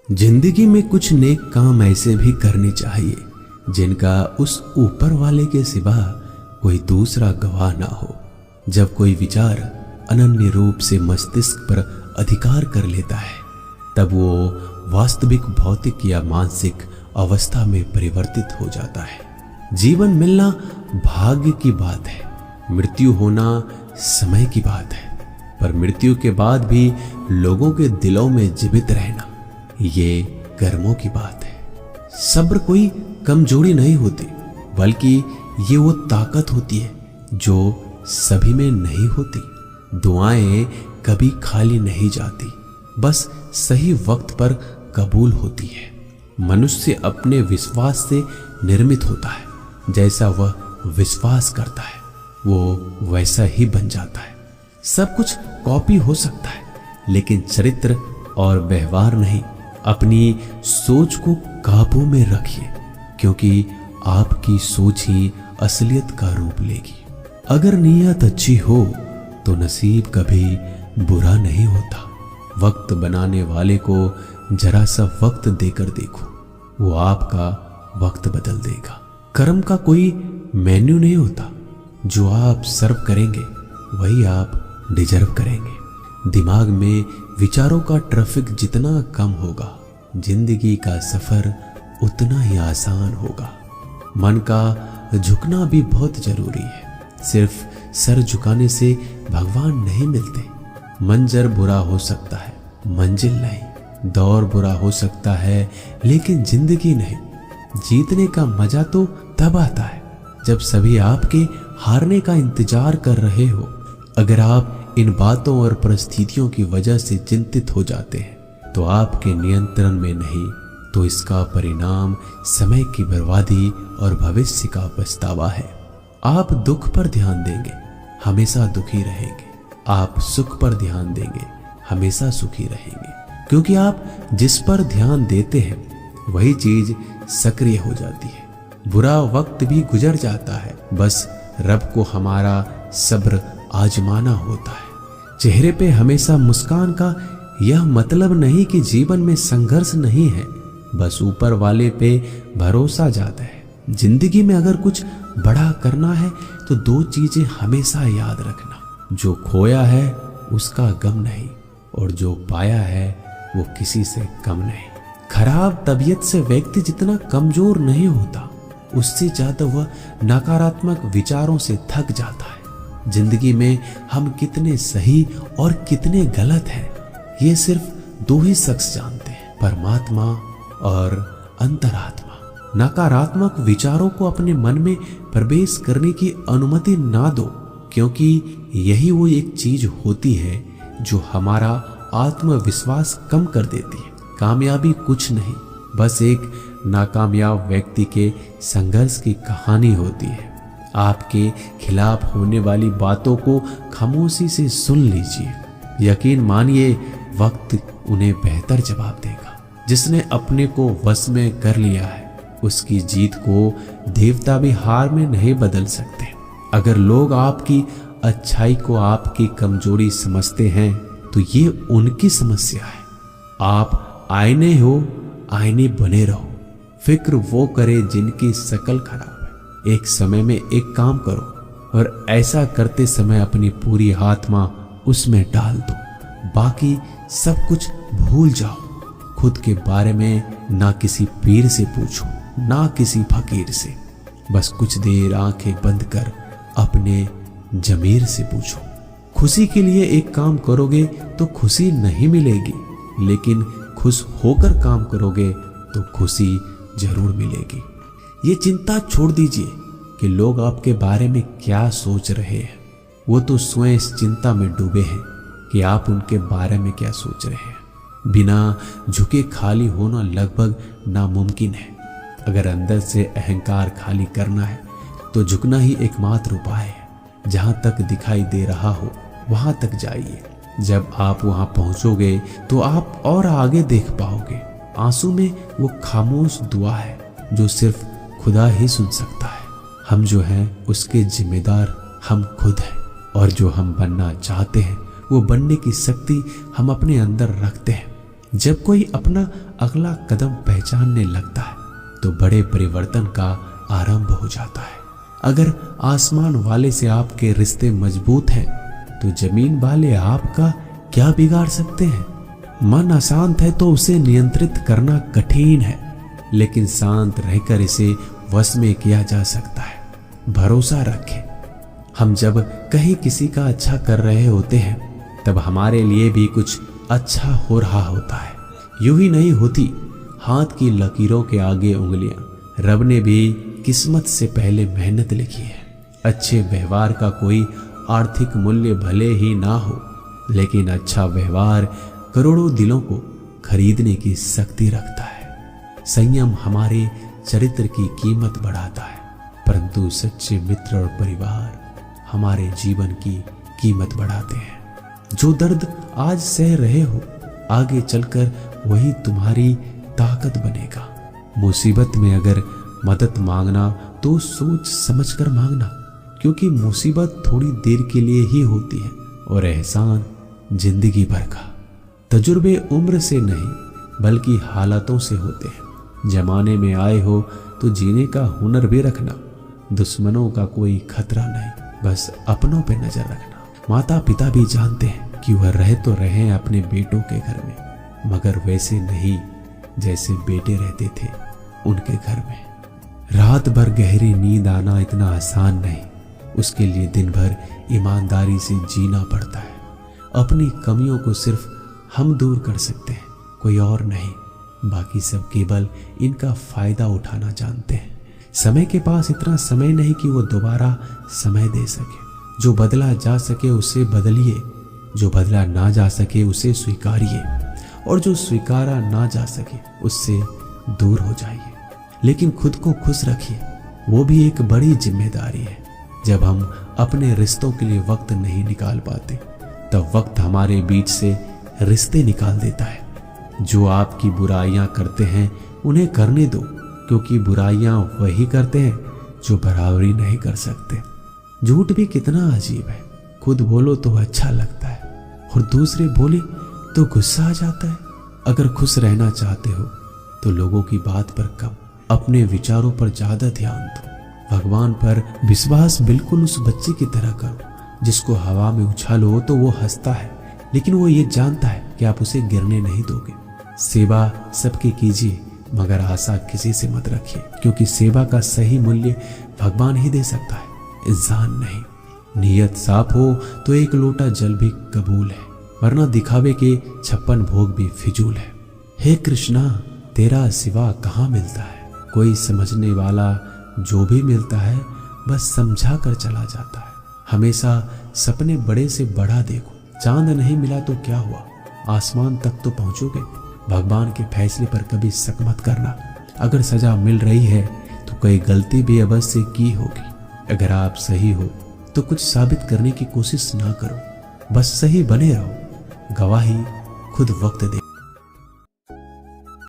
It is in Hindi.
जिंदगी में कुछ नेक काम ऐसे भी करने चाहिए जिनका उस ऊपर वाले के सिवा कोई दूसरा गवाह ना हो। जब कोई विचार अनन्य रूप से मस्तिष्क पर अधिकार कर लेता है तब वो वास्तविक भौतिक या मानसिक अवस्था में परिवर्तित हो जाता है। जीवन मिलना भाग्य की बात है, मृत्यु होना समय की बात है, पर मृत्यु के बाद भी लोगों के दिलों में जीवित रहना ये कर्मों की बात है। सब्र कोई कमजोरी नहीं होती, बल्कि ये वो ताकत होती है जो सभी में नहीं होती। दुआएं कभी खाली नहीं जाती, बस सही वक्त पर कबूल होती है। मनुष्य अपने विश्वास से निर्मित होता है, जैसा वह विश्वास करता है वो वैसा ही बन जाता है। सब कुछ कॉपी हो सकता है, लेकिन चरित्र और व्यवहार नहीं। अपनी सोच को काबू में रखिए, क्योंकि आपकी सोच ही असलियत का रूप लेगी। अगर नीयत अच्छी हो तो नसीब कभी बुरा नहीं होता। वक्त बनाने वाले को जरा सा वक्त देकर देखो, वो आपका वक्त बदल देगा। कर्म का कोई मेन्यू नहीं होता, जो आप सर्व करेंगे वही आप डिजर्व करेंगे। दिमाग में विचारों का ट्रैफिक जितना कम होगा, जिंदगी का सफर उतना ही आसान होगा। मन का झुकना भी बहुत जरूरी है। सिर्फ सर झुकाने से भगवान नहीं मिलते। मंजर बुरा हो सकता है, मंजिल नहीं। दौर बुरा हो सकता है, लेकिन जिंदगी नहीं। जीतने का मजा तो तब आता है जब सभी आपके हारने का इंतजार कर रहे हो। अगर आप इन बातों और परिस्थितियों की वजह से चिंतित हो जाते हैं तो आपके नियंत्रण में नहीं, तो इसका परिणाम समय की बर्बादी और भविष्य का पछतावा है। आप दुख पर ध्यान देंगे, हमेशा दुखी रहेंगे। आप सुख पर ध्यान देंगे, हमेशा सुखी रहेंगे। क्योंकि आप जिस पर ध्यान देते हैं वही चीज सक्रिय हो जाती है। बुरा वक्त भी गुजर जाता है, बस रब को हमारा सब्र आजमाना होता है। चेहरे पे हमेशा मुस्कान का यह मतलब नहीं कि जीवन में संघर्ष नहीं है, बस ऊपर वाले पे भरोसा जाता है। जिंदगी में अगर कुछ बड़ा करना है तो दो चीजें हमेशा याद रखना, जो खोया है उसका गम नहीं, और जो पाया है वो किसी से कम नहीं। खराब तबीयत से व्यक्ति जितना कमजोर नहीं होता, उससे ज्यादा वह नकारात्मक विचारों से थक जाता है। जिंदगी में हम कितने सही और कितने गलत हैं, ये सिर्फ दो ही शख्स जानते हैं, परमात्मा और अंतरात्मा। नकारात्मक विचारों को अपने मन में प्रवेश करने की अनुमति ना दो, क्योंकि यही वो एक चीज होती है जो हमारा आत्मविश्वास कम कर देती है। कामयाबी कुछ नहीं, बस एक नाकामयाब व्यक्ति के संघर्ष की कहानी होती है। आपके खिलाफ होने वाली बातों को खामोशी से सुन लीजिए। यकीन मानिए, वक्त उन्हें बेहतर जवाब देगा। जिसने अपने को वश में कर लिया है, उसकी जीत को देवता भी हार में नहीं बदल सकते। अगर लोग आपकी अच्छाई को आपकी कमजोरी समझते हैं तो ये उनकी समस्या है। आप आईने हो, आईने बने रहो। फिक्र वो करे जिनकी शकल खराब है। एक समय में एक काम करो और ऐसा करते समय अपनी पूरी आत्मा उसमें डाल दो। बाकी सब कुछ भूल जाओ। खुद के बारे में ना किसी पीर से पूछो, ना किसी फकीर से। बस कुछ देर आंखें बंद कर अपने जमीर से पूछो। खुशी के लिए एक काम करोगे तो खुशी नहीं मिलेगी, लेकिन खुश होकर काम करोगे तो खुशी जरूर मिलेगी। ये चिंता छोड़ दीजिए कि लोग आपके बारे में क्या सोच रहे हैं। वो तो स्वयं इस चिंता में डूबे हैं कि आप उनके बारे में क्या सोच रहे हैं। बिना झुके खाली होना लगभग नामुमकिन है। अगर अंदर से अहंकार खाली करना है तो झुकना ही एकमात्र उपाय है। जहां तक दिखाई दे रहा हो वहां तक जाइए। जब आप वहां पहुंचोगे तो आप और आगे देख पाओगे। आंसू में वो खामोश दुआ है जो सिर्फ खुदा ही सुन सकता है। हम जो हैं उसके जिम्मेदार हम खुद हैं, और जो हम बनना चाहते हैं वो बनने की शक्ति हम अपने अंदर रखते हैं। जब कोई अपना अगला कदम पहचानने लगता है तो बड़े परिवर्तन का आरंभ हो जाता है। अगर आसमान वाले से आपके रिश्ते मजबूत हैं तो जमीन वाले आपका क्या बिगाड़ सकते हैं। मन अशांत है तो उसे नियंत्रित करना कठिन है, लेकिन शांत रहकर इसे वश में किया जा सकता है। भरोसा रखें, हम जब कहीं किसी का अच्छा कर रहे होते हैं तब हमारे लिए भी कुछ अच्छा हो रहा होता है। यूं ही नहीं होती हाथ की लकीरों के आगे उंगलियां। रब ने भी किस्मत से पहले मेहनत लिखी है। अच्छे व्यवहार का कोई आर्थिक मूल्य भले ही ना हो, लेकिन अच्छा व्यवहार करोड़ों दिलों को खरीदने की शक्ति रखता है। संयम हमारे चरित्र की कीमत बढ़ाता है, परंतु सच्चे मित्र और परिवार हमारे जीवन की कीमत बढ़ाते हैं। जो दर्द आज सह रहे हो, आगे चलकर वही तुम्हारी ताकत बनेगा। मुसीबत में अगर मदद मांगना तो सोच समझकर मांगना, क्योंकि मुसीबत थोड़ी देर के लिए ही होती है और एहसान जिंदगी भर का। तजुर्बे उम्र से नहीं बल्कि हालातों से होते हैं। जमाने में आए हो तो जीने का हुनर भी रखना। दुश्मनों का कोई खतरा नहीं, बस अपनों पे नजर रखना। माता पिता भी जानते हैं कि वह रह तो रहे अपने बेटों के घर में, मगर वैसे नहीं जैसे बेटे रहते थे उनके घर में। रात भर गहरी नींद आना इतना आसान नहीं, उसके लिए दिन भर ईमानदारी से जीना पड़ता है। अपनी कमियों को सिर्फ हम दूर कर सकते हैं, कोई और नहीं। बाकी सब केवल इनका फायदा उठाना जानते हैं। समय के पास इतना समय नहीं कि वो दोबारा समय दे सके। जो बदला जा सके उसे बदलिए, जो बदला ना जा सके उसे स्वीकारिए, और जो स्वीकारा ना जा सके उससे दूर हो जाइए। लेकिन खुद को खुश रखिए, वो भी एक बड़ी जिम्मेदारी है। जब हम अपने रिश्तों के लिए वक्त नहीं निकाल पाते तब वक्त हमारे बीच से रिश्ते निकाल देता है। जो आपकी बुराइयां करते हैं उन्हें करने दो, क्योंकि बुराइयां वही करते हैं जो बराबरी नहीं कर सकते। झूठ भी कितना अजीब है, खुद बोलो तो अच्छा लगता है और दूसरे बोले तो गुस्सा आ जाता है। अगर खुश रहना चाहते हो तो लोगों की बात पर कम, अपने विचारों पर ज्यादा ध्यान दो। भगवान पर विश्वास बिल्कुल उस बच्चे की तरह करो जिसको हवा में उछालो तो वो हंसता है, लेकिन वो ये जानता है कि आप उसे गिरने नहीं दोगे। सेवा सबकी कीजिए, मगर आशा किसी से मत रखिए, क्योंकि सेवा का सही मूल्य भगवान ही दे सकता है, इंसान नहीं। नियत साफ हो तो एक लोटा जल भी कबूल है, वरना दिखावे के 56 भोग भी फिजूल है। हे कृष्णा, तेरा सिवा कहाँ मिलता है। कोई समझने वाला जो भी मिलता है बस समझा कर चला जाता है। हमेशा सपने बड़े से बड़ा देखो। चांद नहीं मिला तो क्या हुआ, आसमान तक तो पहुंचोगे। भगवान के फैसले पर कभी शक मत करना। अगर सजा मिल रही है तो कोई गलती भी अवश्य की होगी। अगर आप सही हो तो कुछ साबित करने की कोशिश ना करो, बस सही बने रहो। गवाही खुद वक्त दे।